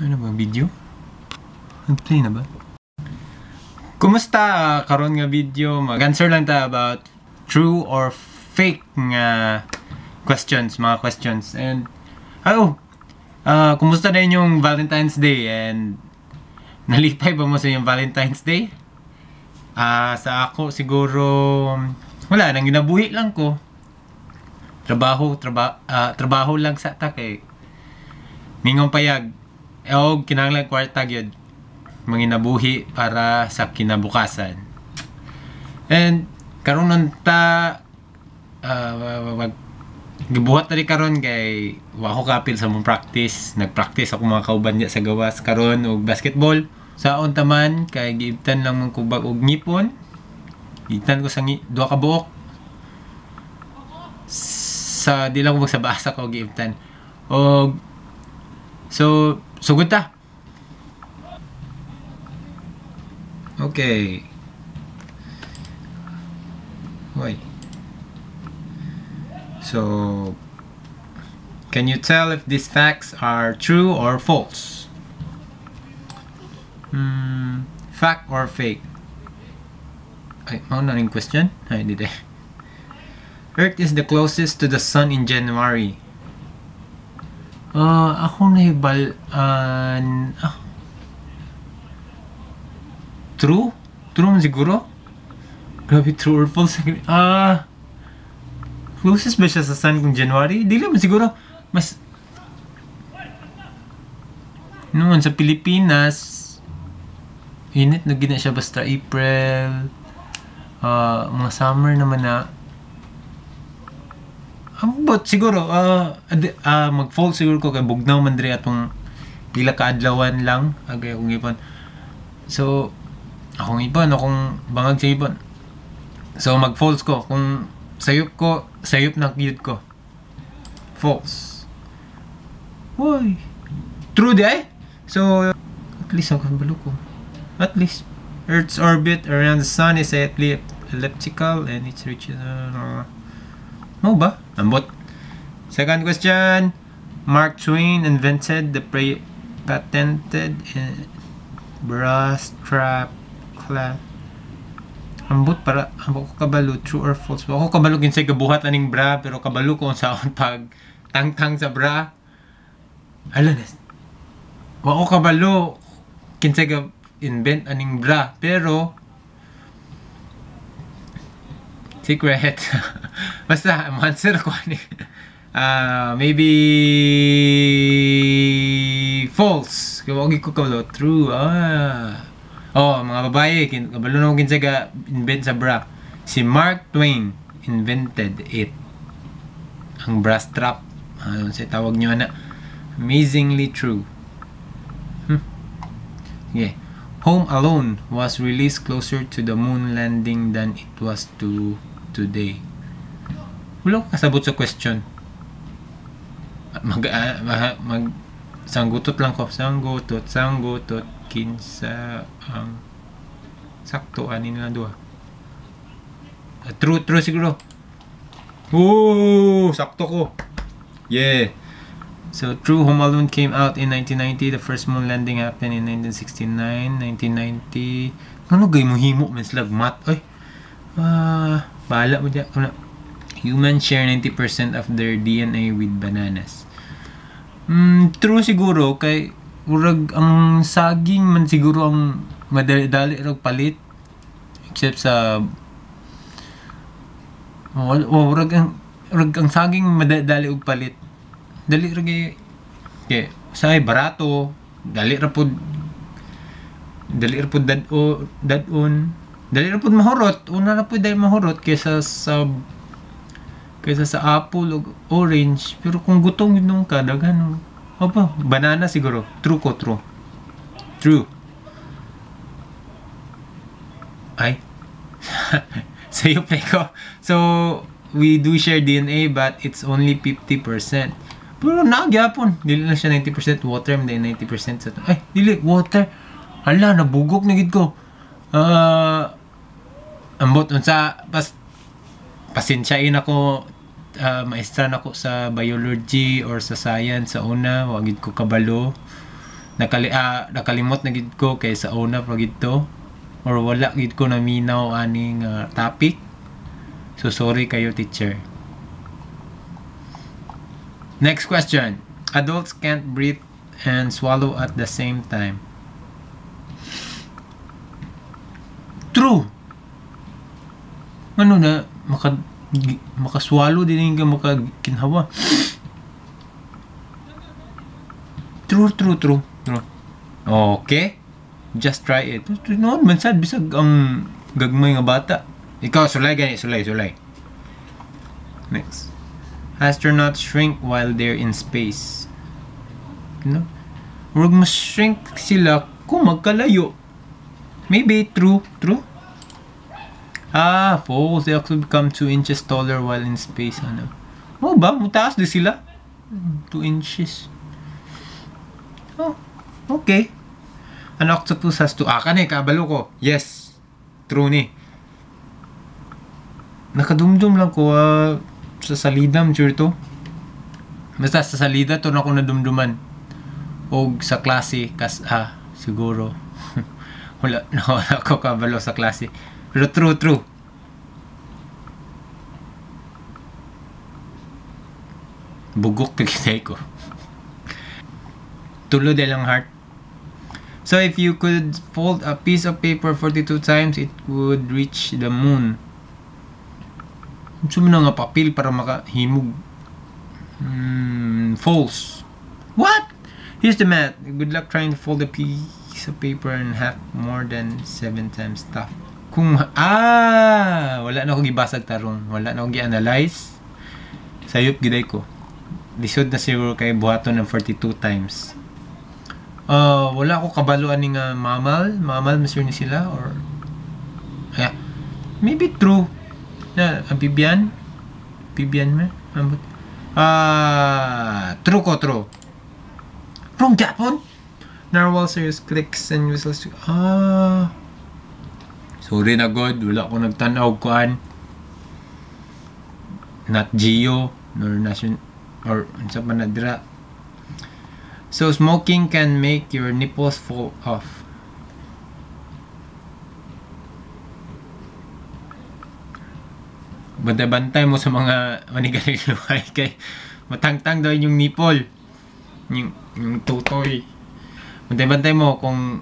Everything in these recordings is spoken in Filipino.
Ano ba video? Nag-play na ba? Kumusta? Karon nga video mag-answer lang ta about true or fake nga mga questions. And kumusta na yung Valentine's Day? And nalipay ba mo sa yung Valentine's Day? Sa ako siguro wala nang ginabuhi lang ko. Trabaho lang sa ta kay mingong payag o kinahanglan kwarta gyud manginabuhi para sa kinabukasan. And karon nun ta gibuhat na rin karon kay wa ko kapil sa mong practice. Nagpractice ako mga kauban niya sa gawas karon og basketball. Saon taman kay giibtan lang man ko bag og ngipon. Giibtan ko sa duha ka buok. Sa di lang ko magsabasa ko giibtan. Og so sugod ta. Okay. Wait. So, can you tell if these facts are true or false? Fact or fake? Ay, mauna ring question? Ay, di. Earth is the closest to the sun in January. Ako nahibal True? True man siguro? Grabe, true or false? Closest ba siya sa sun kung January? Di lang siguro. Mas noon sa Pilipinas init na gina siya basta April. Mga summer naman na but siguro mag-fall siguro ko kay bugnaw man diri atong pila ka adlawan lang agay akong ipon. So akong bangag sa ipon. So mag-false ko kung sayop na cute ko. False. Why? True di ay? So at least ako kabalo ko. At least Earth's orbit around the sun is elliptical and it's reaches no ba? Ambot. Second question. Mark Twain invented the patented bra strap clasp. Ambot para ko kabalo, true or false. Ako kabalo kinsay gabuhat aning bra pero kabalo ko unsaon pag tangtang sa bra. Alanes. Wa ko kabalo kinsay ga invent aning bra pero secret. Basta answer ko ani. Maybe false. Kaya wag ko kabalo, true. Mga babae, kabalo na kinsay ga invent sa bra. Si Mark Twain invented it. Ang bra strap. Sa tawag nyo na. Amazingly true. Yeah. Home Alone was released closer to the moon landing than it was to today. Wala ko kasabot sa question. Sanggutot lang ko. Sanggutot. Kinsa ang sakto ani nila duha. True siguro. Sakto ko. Yeah. So true, Home Alone came out in 1990. The first moon landing happened in 1969, 1990. Ano gay mo himo men slag mat ay. Bahala mo diya. Humans share 90% of their DNA with bananas. True siguro kay urag ang saging man siguro ang madali rag palit except sa urag ang saging madali og palit dali ra kay say barato dali ra pud dadon dali ra pud mahurot una ra pud dali mahurot kaysa sa apple o orange. Pero kung gutom yun ka daghan banana siguro. True. Ay. Sayo pa ko. So, we do share DNA but it's only 50%. Pero nagyapon. Dili na siya 90% water, hindi 90% sa ay, dili water. Hala, nabugok na gid ko. Ambot unsa pasensyain ako maestra nako sa biology or sa science sa una, wagid ko kabalo. nakalimot na gid ko kay sa una pa gid to, or wala gid ko naminaw aning topic. So sorry kayo, teacher. Next question. Adults can't breathe and swallow at the same time. True. Ano na makaswallow din ka makakinhawa. True. Okay. Just try it. Noon man sad bisag ang gagmay nga bata. Ikaw sulay gani, sulay. Next. Astronauts shrink while they're in space. No? Huwag mas shrink sila kung magkalayo. Maybe true. False. They actually become 2 inches taller while in space. Ano? Oh ba? Mutaas din sila. 2 inches. Oh, okay. An octopus has to... Kanay, kabalo ko. Yes. True ni. Nakadumdum lang ko sa salida, sure to. Basta sa salida, to na ko nadumduman. O sa klase, siguro. wala ako kabalo sa klase. Pero true. Bugok tigitay ko. Tulo de lang heart. So if you could fold a piece of paper 42 times, it would reach the moon. Gusto mo na nga papel para makahimog. False. What? Here's the math. Good luck trying to fold a piece of paper in half more than 7 times tough. Wala na akong gibasag tarong. Wala na akong gi-analyze. Sayop giday ko. Lisod na siguro kay buhaton ng 42 times. Wala ako kabaluan ni nga mamal masure ni sila, or maybe true na amphibian man ambot. True wrong Japon. Narwhals use clicks and whistles. Sorry na god, wala ko nagtanaw kuan. Not Geo nor Nation or unsa man na dira. So smoking can make your nipples fall off. Bantay mo sa mga manigaling luhay kay matangtang daw yung nipple. Yung tutoy. Bantay mo kung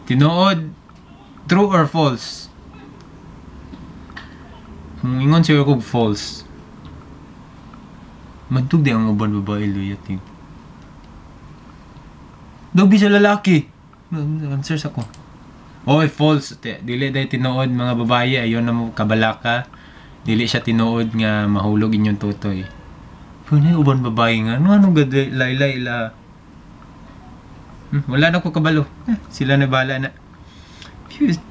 tinuod, true or false. Ingon siguro kung false. Mantug di ang uban babae luyating. Dobi sa lalaki. Answers ako. False. Dili dahil tinuod mga babae. Ayon na mo kabalaka. Dili siya tinuod nga mahulog inyong tutoy. Kung uban babae nga. Ano gada laylay ila. Wala na ko kabalo. Sila na bala na.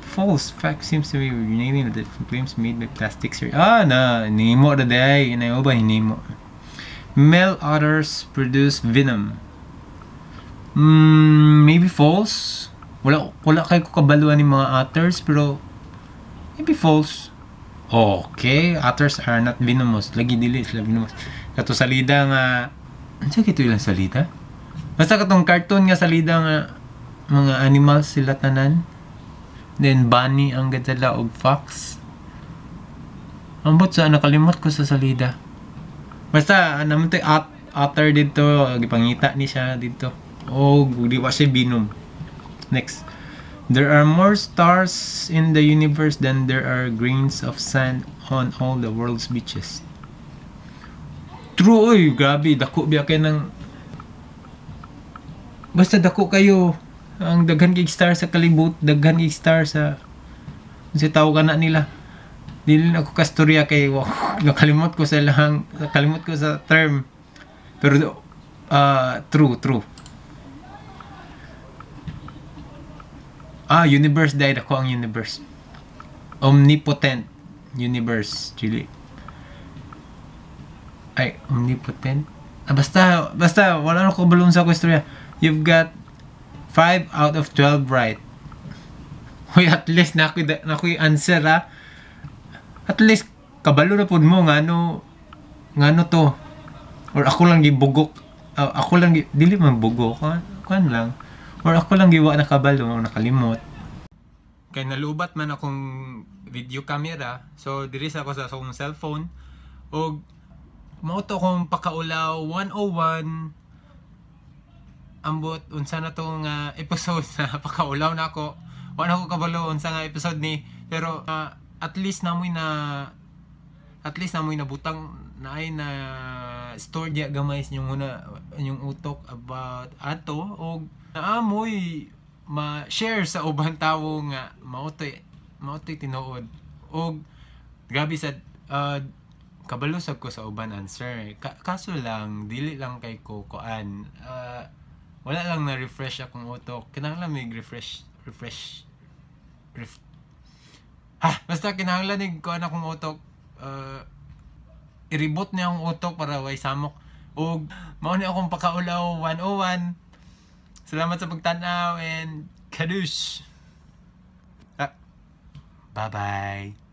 False. Fact seems to be renaming the claims made by plastic surgery. Hinimo na dahi. Inayuban hinimo. Male otters produce venom. Maybe false. Wala kayo ko kabaluan ni mga otters, pero maybe false. Okay, otters are not venomous. Lagi dili sila venomous. Kato salida nga, ano kito ilang salida? Basta katong cartoon nga salida nga mga animals sila tanan. Then bunny ang gadala og fox. Ambot sa nakalimot ko sa salida. Basta naman tayo otter dito, gipangita ni siya dito. Di wa siya binom. Next. There are more stars in the universe than there are grains of sand on all the world's beaches. True, grabe. Dako biya kayo ng... Basta dako kayo. Ang daghan kay star sa kalibot, daghan kay star sa... tawag na nila. Dili na ako kastorya kay... Nakalimot ko sa lang... Nakalimot ko sa term. Pero... true. Universe dahil ako ang universe. Omnipotent universe, Chili. Omnipotent? Basta, wala na ko balon sa kwestorya. You've got 5 out of 12 right. At least na ako answer, ha? At least, kabalo na po mo, ngano to. Or ako lang gibugok. Dili man bugok, ha? kan lang. Or ako lang giwa nakabalo, nakalimot. Kay nalubat man akong video camera. So diri sa ako sa akong cellphone. Og mao to kong Pakaulaw 101. Ambot unsa na to nga episode na Pakaulaw na ako. Wala ko kabalo unsa nga episode ni, pero at least namoy nabutang naay na store dia gamay yung una yung utok about ato, og naamoy ma-share sa ubang tawo nga maotoy tinuod. Og gabi sa kabalusag ko sa uban answer. Kaso lang dili lang kay ko kuan, wala lang na refresh akong utok. Kinahanglan may basta kinahanglan nig kuan akong utok, i-reboot niya akong utok para way samok. Og mao ni akong Pakaulaw 101. Salamat sa pagtanaw and kadush. Bye bye.